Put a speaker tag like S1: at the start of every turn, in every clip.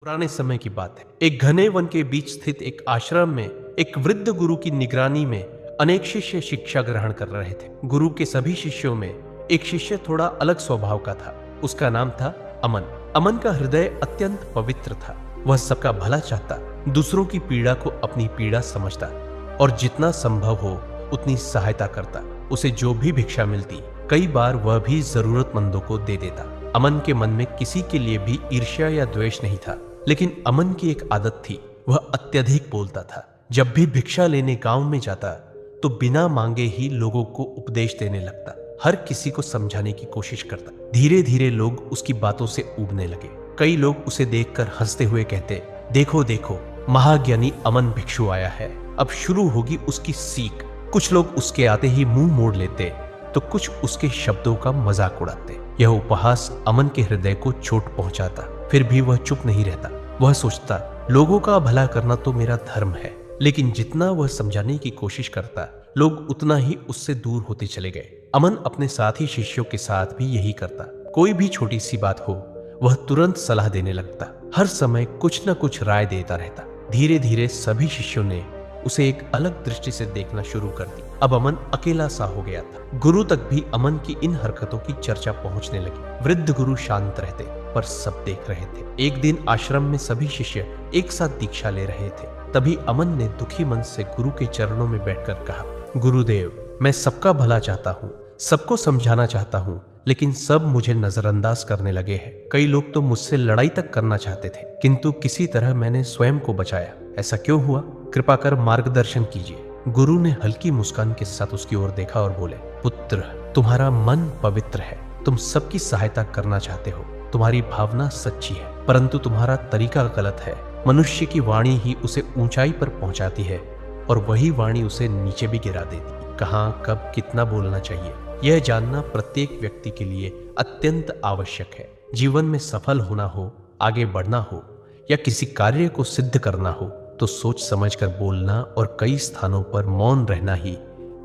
S1: पुराने समय की बात है। एक घने वन के बीच स्थित एक आश्रम में एक वृद्ध गुरु की निगरानी में अनेक शिष्य शिक्षा ग्रहण कर रहे थे। गुरु के सभी शिष्यों में एक शिष्य थोड़ा अलग स्वभाव का था। उसका नाम था अमन। अमन का हृदय अत्यंत पवित्र था। वह सबका भला चाहता, दूसरों की पीड़ा को अपनी पीड़ा समझता और जितना संभव हो उतनी सहायता करता। उसे जो भी भिक्षा मिलती, कई बार वह भी जरूरतमंदों को दे देता। अमन के मन में किसी के लिए भी ईर्ष्या या द्वेष नहीं था, लेकिन अमन की एक आदत थी, वह अत्यधिक बोलता था। जब भी भिक्षा लेने गांव में जाता तो बिना मांगे ही लोगों को उपदेश देने लगता, हर किसी को समझाने की कोशिश करता। धीरे धीरे लोग उसकी बातों से ऊबने लगे। कई लोग उसे देखकर हंसते हुए कहते, देखो देखो, महाज्ञानी अमन भिक्षु आया है, अब शुरू होगी उसकी सीख। कुछ लोग उसके आते ही मुंह मोड़ लेते तो कुछ उसके शब्दों का मजाक उड़ाते। यह उपहास अमन के हृदय को चोट पहुंचाता। फिर भी वह चुप नहीं रहता। वह सोचता, लोगों का भला करना तो मेरा धर्म है। लेकिन जितना वह समझाने की कोशिश करता, लोग उतना ही उससे दूर होते चले गए। अमन अपने साथी शिष्यों के साथ भी यही करता। कोई भी छोटी सी बात हो, वह तुरंत सलाह देने लगता, हर समय कुछ न कुछ राय देता रहता। धीरे धीरे सभी शिष्यों ने उसे एक अलग दृष्टि से देखना शुरू कर दी। अब अमन अकेला सा हो गया था। गुरु तक भी अमन की इन हरकतों की चर्चा पहुंचने लगी। वृद्ध गुरु शांत रहते, पर सब देख रहे थे। एक दिन आश्रम में सभी शिष्य एक साथ दीक्षा ले रहे थे। तभी अमन ने दुखी मन से गुरु के चरणों में बैठकर कहा, गुरुदेव, मैं सबका भला चाहता हूँ, सबको समझाना चाहता हूँ, लेकिन सब मुझे नजरअंदाज करने लगे हैं। कई लोग तो मुझसे लड़ाई तक करना चाहते थे, किंतु किसी तरह मैंने स्वयं को बचाया। ऐसा क्यों हुआ? कृपा कर मार्गदर्शन कीजिए। गुरु ने हल्की मुस्कान के साथ उसकी ओर देखा और बोले, पुत्र, तुम्हारा मन पवित्र है, तुम सबकी सहायता करना चाहते हो, तुम्हारी भावना सच्ची है, परंतु तुम्हारा तरीका गलत है। मनुष्य की वाणी ही उसे ऊंचाई पर पहुंचाती है और वही वाणी उसे नीचे भी गिरा देती। कहाँ, कब, कितना बोलना चाहिए, यह जानना प्रत्येक व्यक्ति के लिए अत्यंत आवश्यक है। जीवन में सफल होना हो, आगे बढ़ना हो या किसी कार्य को सिद्ध करना हो तो सोच समझकर बोलना और कई स्थानों पर मौन रहना ही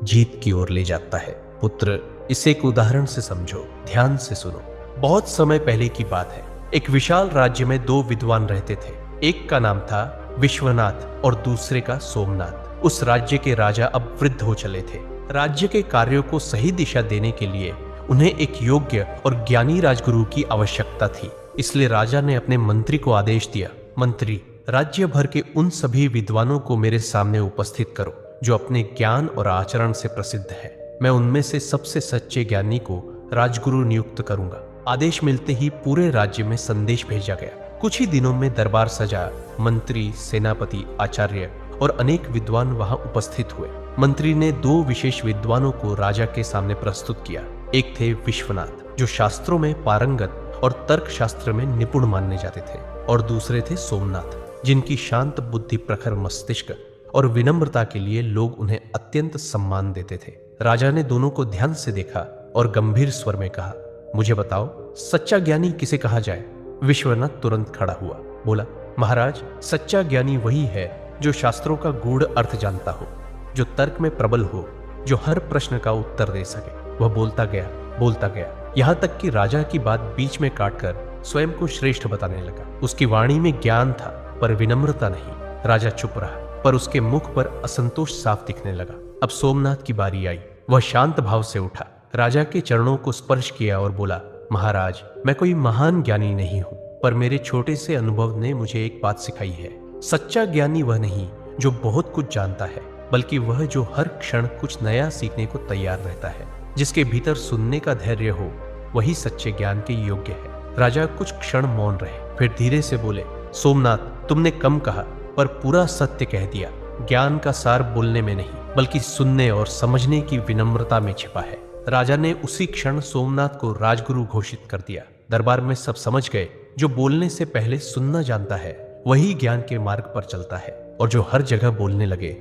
S1: जीत की ओर ले जाता है। पुत्र, इसे एक उदाहरण से समझो, ध्यान से सुनो। बहुत समय पहले की बात है। एक विशाल राज्य में दो विद्वान रहते थे। एक का नाम था विश्वनाथ और दूसरे का सोमनाथ। उस राज्य के राजा अब वृद्ध हो चले थे। राज्य के कार्यों को सही दिशा देने के लिए उन्हें एक योग्य और ज्ञानी राजगुरु की आवश्यकता थी। इसलिए राजा ने अपने मंत्री को आदेश दिया, मंत्री, राज्य भर के उन सभी विद्वानों को मेरे सामने उपस्थित करो जो अपने ज्ञान और आचरण से प्रसिद्ध है। मैं उनमें से सबसे सच्चे ज्ञानी को राजगुरु नियुक्त करूंगा। आदेश मिलते ही पूरे राज्य में संदेश भेजा गया। कुछ ही दिनों में दरबार सजा। मंत्री, सेनापति, आचार्य और अनेक विद्वान वहां उपस्थित हुए। मंत्री ने दो विशेष विद्वानों को राजा के सामने प्रस्तुत किया। एक थे विश्वनाथ, जो शास्त्रों में पारंगत और तर्क शास्त्र में निपुण माने जाते थे, और दूसरे थे सोमनाथ, जिनकी शांत बुद्धि, प्रखर मस्तिष्क और विनम्रता के लिए लोग उन्हें अत्यंत सम्मान देते थे। राजा ने दोनों को ध्यान से देखा और गंभीर स्वर में कहा, मुझे बताओ, सच्चा ज्ञानी किसे कहा जाए? विश्वनाथ तुरंत खड़ा हुआ, बोला, महाराज, सच्चा ज्ञानी वही है जो शास्त्रों का गूढ़ अर्थ जानता हो, जो तर्क में प्रबल हो, जो हर प्रश्न का उत्तर दे सके। वह बोलता गया, यहाँ तक कि राजा की बात बीच में काटकर स्वयं को श्रेष्ठ बताने लगा। उसकी वाणी में ज्ञान था, पर विनम्रता नहीं। राजा चुप रहा, पर उसके मुख पर असंतोष साफ दिखने लगा। अब सोमनाथ की बारी आई। वह शांत भाव से उठा, राजा के चरणों को स्पर्श किया और बोला, महाराज, मैं कोई महान ज्ञानी नहीं हूं, पर मेरे छोटे से अनुभव ने मुझे एक बात सिखाई है। सच्चा ज्ञानी वह नहीं जो बहुत कुछ जानता है, बल्कि वह जो हर क्षण कुछ नया सीखने को तैयार रहता है। जिसके भीतर सुनने का धैर्य हो, वही सच्चे ज्ञान के योग्य है। राजा कुछ क्षण मौन रहे, फिर धीरे से बोले, सोमनाथ, तुमने कम कहा, पर पूरा सत्य कह दिया। ज्ञान का सार बोलने में नहीं, बल्कि सुनने और समझने की विनम्रता में छिपा है। राजा ने उसी क्षण सोमनाथ को राजगुरु घोषित कर दिया। दरबार में सब समझ गए, जो बोलने से पहले सुनना जानता है वही ज्ञान के मार्ग पर चलता है, और जो हर जगह बोलने लगे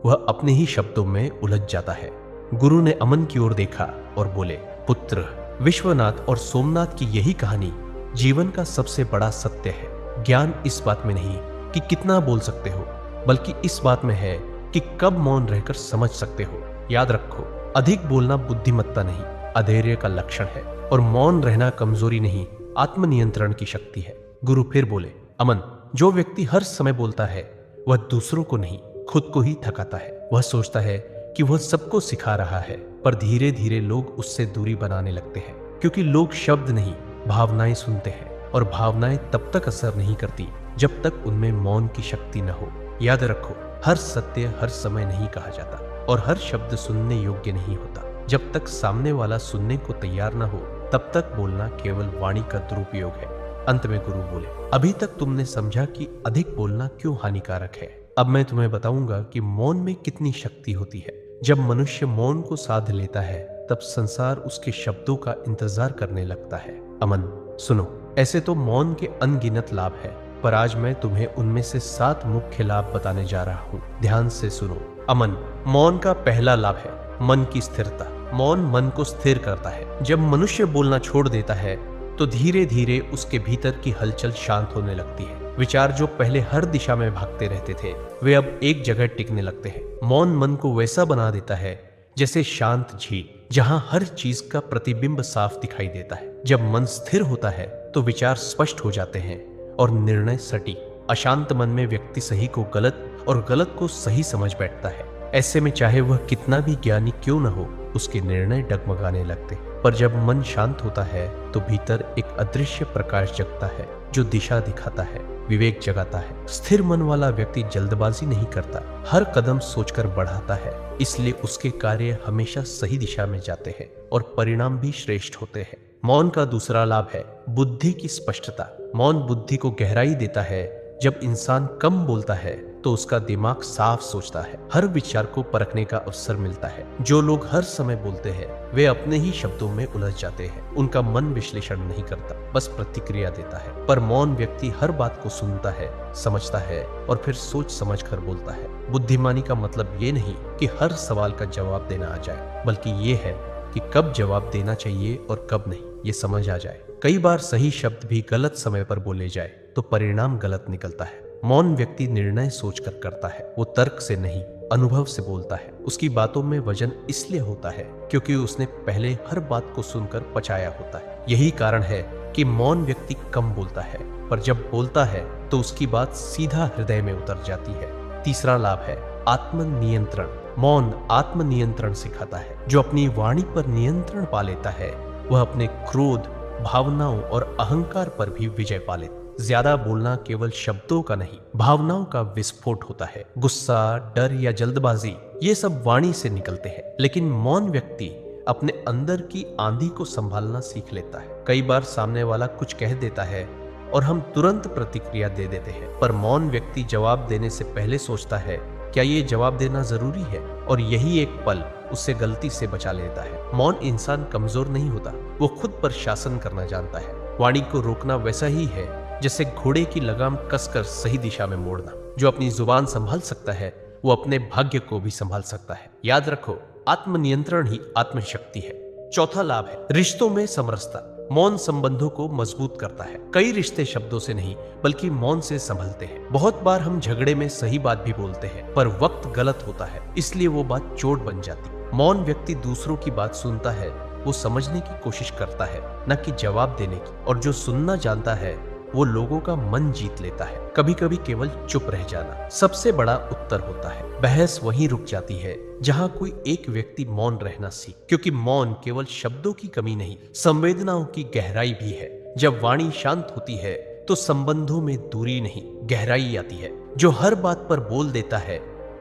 S1: वह अपने ही शब्दों में उलझ जाता है। गुरु ने अमन की ओर देखा और बोले, पुत्र, विश्वनाथ और सोमनाथ की यही कहानी जीवन का सबसे बड़ा सत्य है। ज्ञान इस बात में नहीं कि कितना बोल सकते हो, बल्कि इस बात में है कि कब मौन रहकर समझ सकते हो। याद रखो, अधिक बोलना बुद्धिमत्ता नहीं, अधैर्य का लक्षण है, और मौन रहना कमजोरी नहीं, आत्मनियंत्रण की शक्ति है। गुरु फिर बोले, अमन, जो व्यक्ति हर समय बोलता है वह दूसरों को नहीं, खुद को ही थकाता है। वह सोचता है कि वह सबको सिखा रहा है, पर धीरे धीरे लोग उससे दूरी बनाने लगते हैं, क्योंकि लोग शब्द नहीं भावनाएं सुनते हैं, और भावनाएं तब तक असर नहीं करती जब तक उनमें मौन की शक्ति न हो। याद रखो, हर सत्य हर समय नहीं कहा जाता, और हर शब्द सुनने योग्य नहीं होता। जब तक सामने वाला सुनने को तैयार न हो, तब तक बोलना केवल वाणी का दुरुपयोग है। अंत में गुरु बोले, अभी तक तुमने समझा कि अधिक बोलना क्यों हानिकारक है। अब मैं तुम्हें बताऊंगा कि मौन में कितनी शक्ति होती है। जब मनुष्य मौन को साध लेता है, तब संसार उसके शब्दों का इंतजार करने लगता है। अमन, सुनो, ऐसे तो मौन के अनगिनत लाभ है, पर आज मैं तुम्हें उनमें से 7 मुख्य लाभ बताने जा रहा हूँ। ध्यान से सुनो। अमन, मौन का पहला लाभ है मन की स्थिरता। मौन मन को स्थिर करता है। जब मनुष्य बोलना छोड़ देता है, तो धीरे धीरे उसके भीतर की हलचल शांत होने लगती है। विचार जो पहले हर दिशा में भागते रहते थे, वे अब एक जगह टिकने लगते हैं। मौन मन को वैसा बना देता है जैसे शांत झील, जहां हर चीज का प्रतिबिंब साफ दिखाई देता है। जब मन स्थिर होता है तो विचार स्पष्ट हो जाते हैं और निर्णय सटीक। अशांत मन में व्यक्ति सही को गलत और गलत को सही समझ बैठता है। ऐसे में चाहे वह कितना भी ज्ञानी क्यों न हो, उसके निर्णय डगमगाने लगते हैं। पर जब मन शांत होता है तो भीतर एक अदृश्य प्रकाश जगता है, जो दिशा दिखाता है, विवेक जगाता है। स्थिर मन वाला व्यक्ति जल्दबाजी नहीं करता, हर कदम सोचकर बढ़ाता है, इसलिए उसके कार्य हमेशा सही दिशा में जाते हैं और परिणाम भी श्रेष्ठ होते हैं। मौन का दूसरा लाभ है बुद्धि की स्पष्टता। मौन बुद्धि को गहराई देता है। जब इंसान कम बोलता है तो उसका दिमाग साफ सोचता है, हर विचार को परखने का अवसर मिलता है। जो लोग हर समय बोलते हैं, वे अपने ही शब्दों में उलझ जाते हैं। उनका मन विश्लेषण नहीं करता, बस प्रतिक्रिया देता है। पर मौन व्यक्ति हर बात को सुनता है, समझता है और फिर सोच समझ कर बोलता है। बुद्धिमानी का मतलब ये नहीं कि हर सवाल का जवाब देना आ जाए, बल्कि ये है कि कब जवाब देना चाहिए और कब नहीं, ये समझ आ जाए। कई बार सही शब्द भी गलत समय पर बोले जाए तो परिणाम गलत निकलता है। मौन व्यक्ति निर्णय सोचकर करता है, वो तर्क से नहीं, अनुभव से बोलता है। उसकी बातों में वजन इसलिए होता है क्योंकि उसने पहले हर बात को सुनकर पचाया होता है। यही कारण है कि मौन व्यक्ति कम बोलता है, पर जब बोलता है तो उसकी बात सीधा हृदय में उतर जाती है। तीसरा लाभ है आत्मनियंत्रण। मौन आत्मनियंत्रण सिखाता है। जो अपनी वाणी पर नियंत्रण पा लेता है, वह अपने क्रोध, भावनाओं और अहंकार पर भी विजय पा लेता है। ज्यादा बोलना केवल शब्दों का नहीं, भावनाओं का विस्फोट होता है। गुस्सा, डर या जल्दबाजी, ये सब वाणी से निकलते हैं। लेकिन मौन व्यक्ति अपने अंदर की आंधी को संभालना सीख लेता है। कई बार सामने वाला कुछ कह देता है और हम तुरंत प्रतिक्रिया दे देते हैं, पर मौन व्यक्ति जवाब देने से पहले सोचता है, क्या ये जवाब देना जरूरी है? और यही एक पल उससे गलती से बचा लेता है। मौन इंसान कमजोर नहीं होता, वो खुद पर शासन करना जानता है। वाणी को रोकना वैसा ही है जैसे घोड़े की लगाम कसकर सही दिशा में मोड़ना। जो अपनी जुबान संभाल सकता है, वो अपने भाग्य को भी संभाल सकता है। याद रखो, आत्मनियंत्रण ही आत्मशक्ति है। चौथा लाभ है रिश्तों में समरसता। मौन संबंधों को मजबूत करता है। कई रिश्ते शब्दों से नहीं, बल्कि मौन से संभलते हैं। बहुत बार हम झगड़े में सही बात भी बोलते हैं, पर वक्त गलत होता है, इसलिए वो बात चोट बन जाती है। मौन व्यक्ति दूसरों की बात सुनता है, वो समझने की कोशिश करता है, न कि जवाब देने की। और जो सुनना जानता है, वो लोगों का मन जीत लेता है। कभी कभी केवल चुप रह जाना सबसे बड़ा उत्तर होता है। बहस वहीं रुक जाती है जहां कोई एक व्यक्ति मौन रहना सीख, क्योंकि मौन केवल शब्दों की कमी नहीं, संवेदनाओं की गहराई भी है। जब वाणी शांत होती है तो संबंधों में दूरी नहीं, गहराई आती है। जो हर बात पर बोल देता है,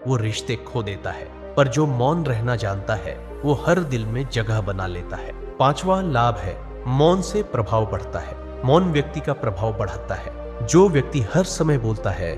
S1: वो रिश्ते खो देता है, पर जो मौन रहना जानता है, वो हर दिल में जगह बना लेता है। पांचवा लाभ है मौन से प्रभाव बढ़ता है। मौन व्यक्ति का प्रभाव बढ़ाता है। जो व्यक्ति हर समय बोलता है,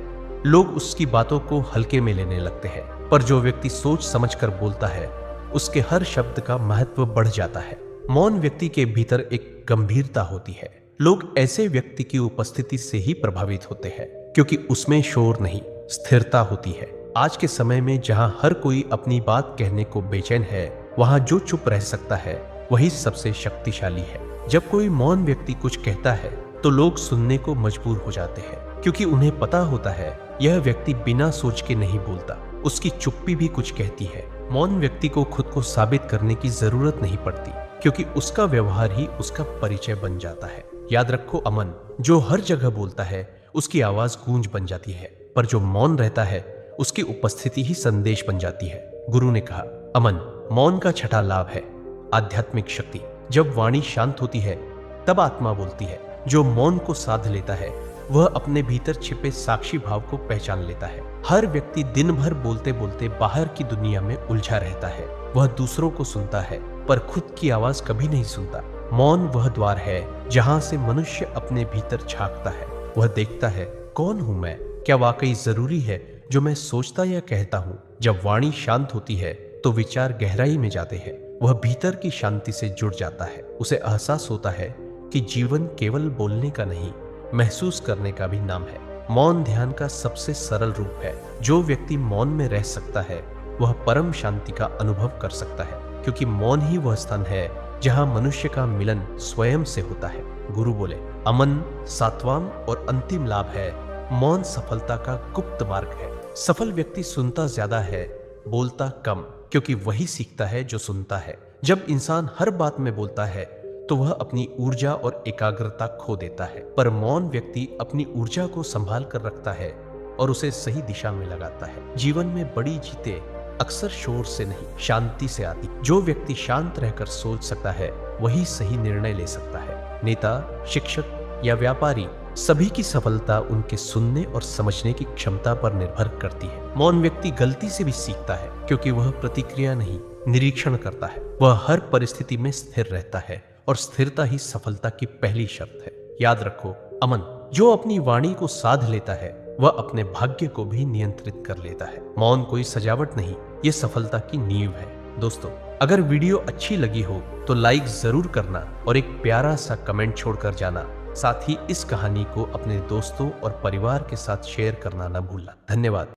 S1: लोग उसकी बातों को हल्के में लेने लगते हैं, पर जो व्यक्ति सोच समझकर बोलता है, उसके हर शब्द का महत्व बढ़ जाता है। मौन व्यक्ति के भीतर एक गंभीरता होती है। लोग ऐसे व्यक्ति की उपस्थिति से ही प्रभावित होते हैं, क्योंकि उसमें शोर नहीं, स्थिरता होती है। आज के समय में जहां हर कोई अपनी बात कहने को बेचैन है, वहां जो चुप रह सकता है, वही सबसे शक्तिशाली है। जब कोई मौन व्यक्ति कुछ कहता है, तो लोग सुनने को मजबूर हो जाते हैं, क्योंकि उन्हें पता होता है यह व्यक्ति बिना सोच के नहीं बोलता, उसकी चुप्पी भी कुछ कहती है। मौन व्यक्ति को खुद को साबित करने की जरूरत नहीं पड़ती, क्योंकि उसका व्यवहार ही उसका परिचय बन जाता है। याद रखो अमन, जो हर जगह बोलता है, उसकी आवाज गूंज बन जाती है, पर जो मौन रहता है उसकी उपस्थिति ही संदेश बन जाती है। गुरु ने कहा, अमन मौन का छठा लाभ है, आध्यात्मिक शक्ति। जब वाणी शांत होती है तब आत्मा बोलती है। जो मौन को साध लेता है वह अपने भीतर छिपे साक्षी भाव को पहचान लेता है। हर व्यक्ति दिन भर बोलते बोलते बाहर की दुनिया में उलझा रहता है। वह दूसरों को सुनता है पर खुद की आवाज कभी नहीं सुनता। मौन वह द्वार है जहां से मनुष्य अपने भीतर झांकता है। वह देखता है, कौन हूं मैं? क्या वाकई जरूरी है जो मैं सोचता या कहता हूं? जब वाणी शांत होती है तो विचार गहराई में जाते हैं। वह भीतर की शांति से जुड़ जाता है। उसे एहसास होता है कि जीवन केवल बोलने का नहीं, महसूस करने का भी नाम है। मौन ध्यान का सबसे सरल रूप है। जो व्यक्ति मौन में रह सकता है वह परम शांति का अनुभव कर सकता है, क्योंकि मौन ही वह स्थान है जहां मनुष्य का मिलन स्वयं से होता है। गुरु बोले, अमन सातवां और अंतिम लाभ है। मौन सफलता का गुप्त मार्ग है। सफल व्यक्ति सुनता ज्यादा है, बोलता कम, क्योंकि वही सीखता है जो सुनता है। जब इंसान हर बात में बोलता है तो वह अपनी ऊर्जा और एकाग्रता खो देता है, पर मौन व्यक्ति अपनी ऊर्जा को संभाल कर रखता है और उसे सही दिशा में लगाता है। जीवन में बड़ी जीतें अक्सर शोर से नहीं, शांति से आती। जो व्यक्ति शांत रहकर सोच सकता है वही सही निर्णय ले सकता है। नेता, शिक्षक या व्यापारी, सभी की सफलता उनके सुनने और समझने की क्षमता पर निर्भर करती है। मौन व्यक्ति गलती से भी सीखता है, क्योंकि वह प्रतिक्रिया नहीं, निरीक्षण करता है। वह हर परिस्थिति में स्थिर रहता है और स्थिरता ही सफलता की पहली शर्त है। याद रखो, अमन जो अपनी वाणी को साध लेता है वह अपने भाग्य को भी नियंत्रित कर लेता है। मौन कोई सजावट नहीं, ये सफलता की नींव है। दोस्तों, अगर वीडियो अच्छी लगी हो तो लाइक जरूर करना और एक प्यारा सा कमेंट छोड़कर जाना। साथ ही इस कहानी को अपने दोस्तों और परिवार के साथ शेयर करना न भूलना। धन्यवाद।